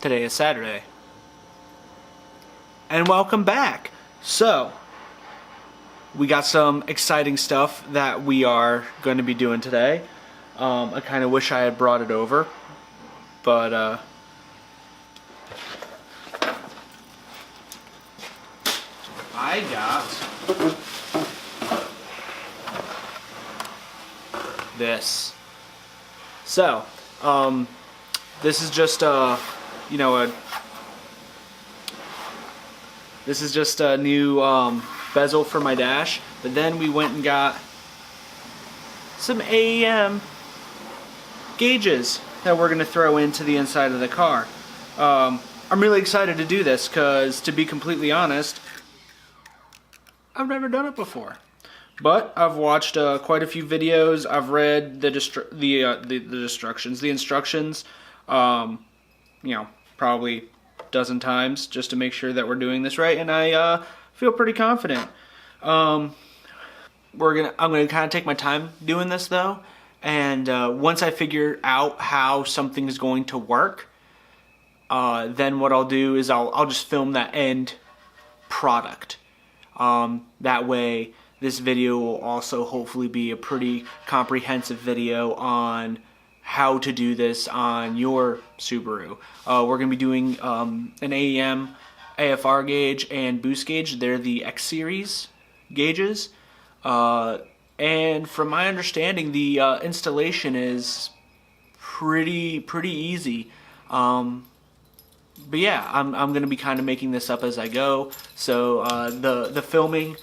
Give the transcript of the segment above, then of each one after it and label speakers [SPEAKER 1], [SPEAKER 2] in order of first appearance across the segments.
[SPEAKER 1] Today is Saturday. And welcome back. So, we got some exciting stuff that we are going to be doing today. I kind of wish I had brought it over, but I got this. So, this is just this is just a new bezel for my dash, but then we went and got some AEM gauges that we're going to throw into the inside of the car. I'm really excited to do this because, to be completely honest, I've never done it before. But I've watched quite a few videos. I've read the instructions, probably a dozen times just to make sure that we're doing this right, and I feel pretty confident. I'm gonna kind of take my time doing this though, and once I figure out how something is going to work, then what I'll do is I'll just film that end product. That way this video will also hopefully be a pretty comprehensive video on how to do this on your Subaru. We're going to be doing an AEM AFR gauge and boost gauge. They're the X series gauges. And from my understanding, the installation is pretty easy. But yeah, I'm going to be kind of making this up as I go. So the filming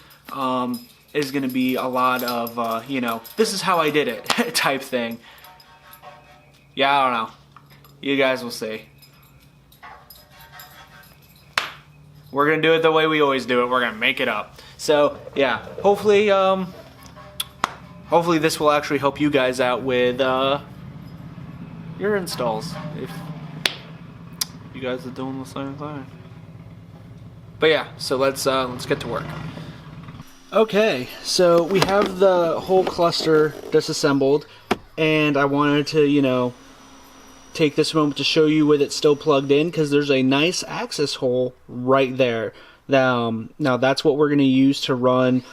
[SPEAKER 1] is going to be a lot of, this is how I did it type thing. Yeah, I don't know. You guys will see. We're going to do it the way we always do it. We're going to make it up. So, yeah, hopefully this will actually help you guys out with your installs, if you guys are doing the same thing. But yeah, so let's get to work. Okay, so we have the whole cluster disassembled, and I wanted to, take this moment to show you with it still plugged in, because there's a nice access hole right there. Now that's what we're going to use to run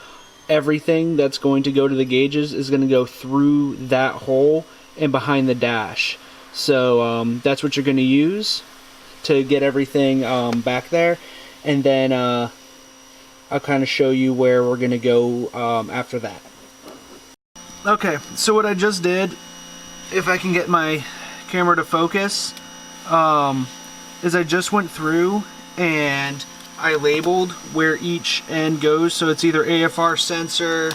[SPEAKER 1] everything that's going to go to the gauges is going to go through that hole and behind the dash. So that's what you're going to use to get everything back there, and then I'll kind of show you where we're going to go after that. Okay, so what I just did, if I can get my camera to focus, is I just went through and I labeled where each end goes. So it's either AFR sensor,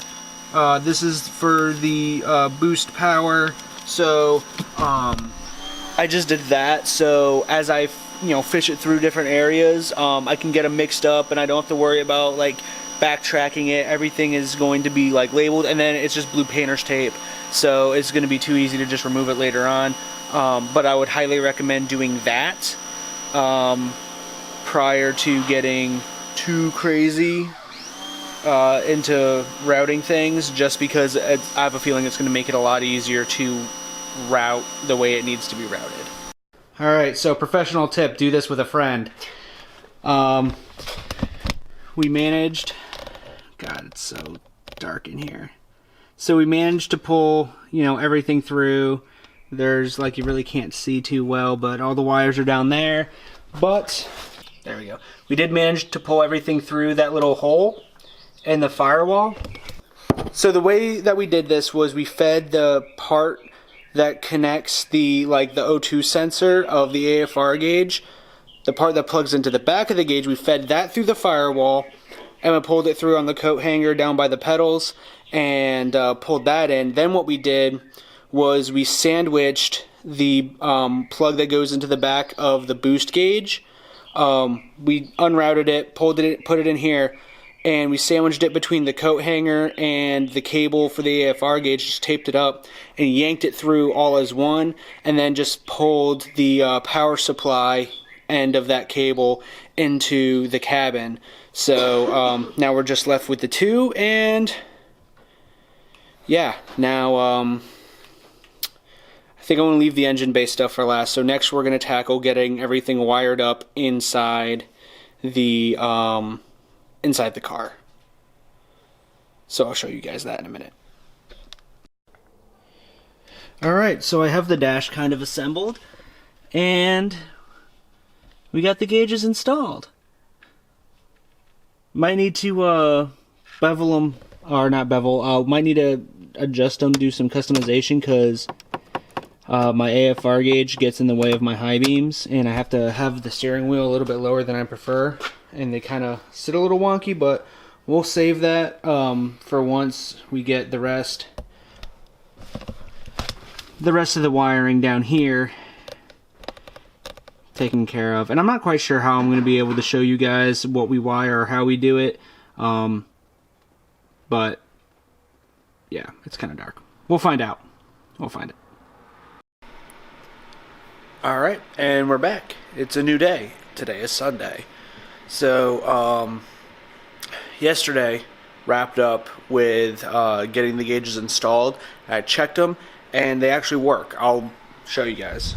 [SPEAKER 1] this is for the boost power. So I just did that, so as I fish it through different areas, I can get them mixed up and I don't have to worry about backtracking it. Everything is going to be labeled, and then it's just blue painter's tape, so it's going to be too easy to just remove it later on. But I would highly recommend doing that prior to getting too crazy into routing things, just because I have a feeling it's going to make it a lot easier to route the way it needs to be routed. Alright, so professional tip, do this with a friend. We managed, God, it's so dark in here. So we managed to pull, everything through. There's, you really can't see too well, but all the wires are down there. But, there we go. We did manage to pull everything through that little hole in the firewall. So the way that we did this was we fed the part that connects the O2 sensor of the AFR gauge, the part that plugs into the back of the gauge, we fed that through the firewall, and we pulled it through on the coat hanger down by the pedals, and pulled that in. Then what we did was we sandwiched the plug that goes into the back of the boost gauge. We unrouted it, put it in here, and we sandwiched it between the coat hanger and the cable for the AFR gauge, just taped it up and yanked it through all as one, and then just pulled the power supply end of that cable into the cabin. So now we're just left with the two, and yeah, now I think I'm going to leave the engine bay stuff for last. So next we're going to tackle getting everything wired up inside the car. So I'll show you guys that in a minute. Alright, so I have the dash kind of assembled, and we got the gauges installed. Might need to bevel them, or not bevel, might need to adjust them, do some customization, because my AFR gauge gets in the way of my high beams, and I have to have the steering wheel a little bit lower than I prefer, and they kind of sit a little wonky, but we'll save that for once we get the rest of the wiring down here taken care of. And I'm not quite sure how I'm going to be able to show you guys what we wire or how we do it, but yeah, it's kind of dark. We'll find out. We'll find it. Alright, and we're back. It's a new day. Today is Sunday. So, yesterday wrapped up with getting the gauges installed. I checked them, and they actually work. I'll show you guys.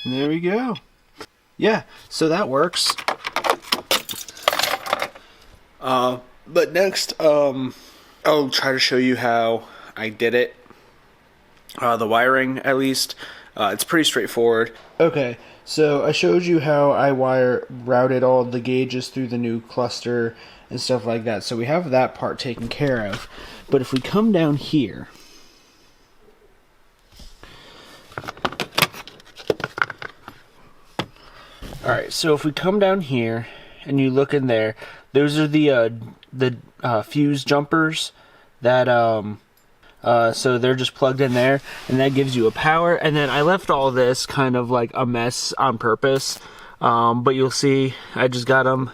[SPEAKER 1] There we go. Yeah, so that works. But next, I'll try to show you how I did it. The wiring, at least. It's pretty straightforward. Okay, so I showed you how I routed all the gauges through the new cluster and stuff like that. So we have that part taken care of. But if we come down here, alright, so if we come down here and you look in there, those are the fuse jumpers that so they're just plugged in there, and that gives you a power. And then I left all this kind of like a mess on purpose, but you'll see I just got them,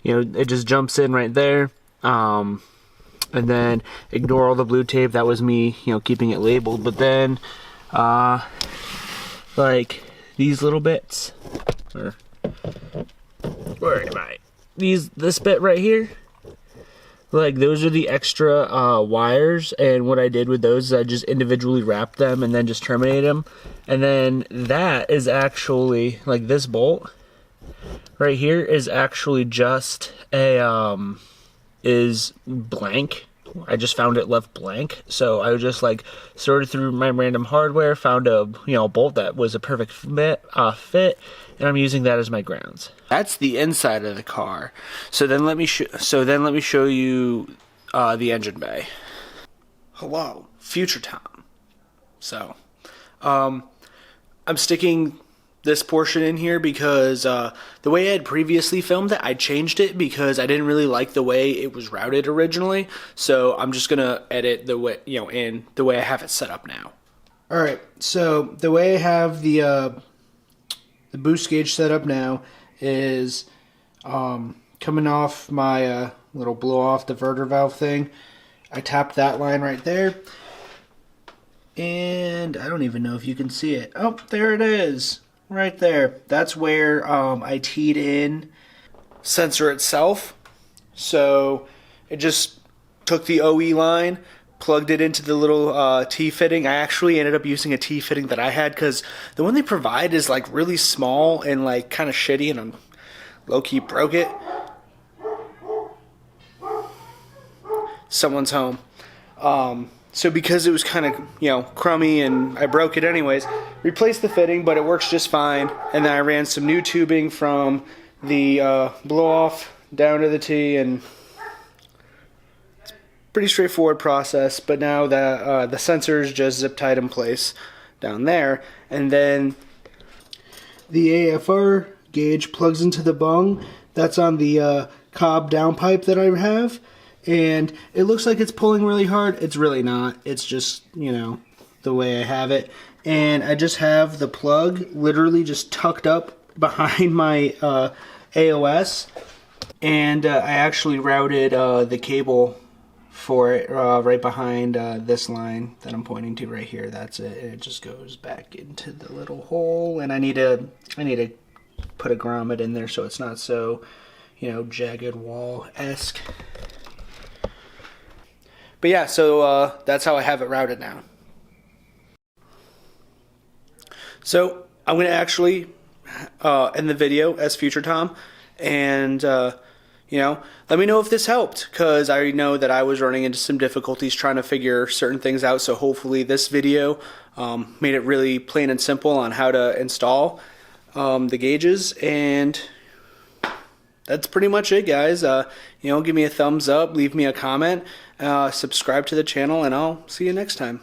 [SPEAKER 1] you know, it just jumps in right there, and then ignore all the blue tape. That was me, you know, keeping it labeled. But then like these little bits, where am I? This bit right here, like those are the extra wires, and what I did with those is I just individually wrapped them and then just terminated them. And then that is actually, like, this bolt right here is actually just a is blank. I just found it left blank, so I just like sorted through my random hardware, found a bolt that was a perfect fit, and I'm using that as my grounds. That's the inside of the car. So then let me show you the engine bay. Hello, future Tahm. So I'm sticking this portion in here because the way I had previously filmed it, I changed it because I didn't really like the way it was routed originally. So I'm just gonna edit the way, in the way I have it set up now. All right, so the way I have the boost gauge set up now is coming off my little blow off diverter valve thing. I tapped that line right there, and I don't even know if you can see it. Oh, there it is. Right there. That's where I teed in sensor itself. So it just took the OE line, plugged it into the little T-fitting. I actually ended up using a T-fitting that I had because the one they provide is like really small and like kind of shitty, and I low-key broke it. Someone's home. So because it was kind of, crummy and I broke it anyways, replaced the fitting, but it works just fine. And then I ran some new tubing from the blow-off down to the T, and it's a pretty straightforward process. But now the sensors just zip tied in place down there. And then the AFR gauge plugs into the bung that's on the cob downpipe that I have. And it looks like it's pulling really hard. It's really not. It's just, the way I have it. And I just have the plug literally just tucked up behind my AOS. And I actually routed the cable for it right behind this line that I'm pointing to right here. That's it. And it just goes back into the little hole. And I need to put a grommet in there so it's not so, you know, jagged wall-esque. But yeah, so that's how I have it routed now. So I'm going to actually end the video as Future Tahm, and you know, let me know if this helped, because I know that I was running into some difficulties trying to figure certain things out. So hopefully this video made it really plain and simple on how to install the gauges. And that's pretty much it, guys. You know, give me a thumbs up, leave me a comment, subscribe to the channel, and I'll see you next time.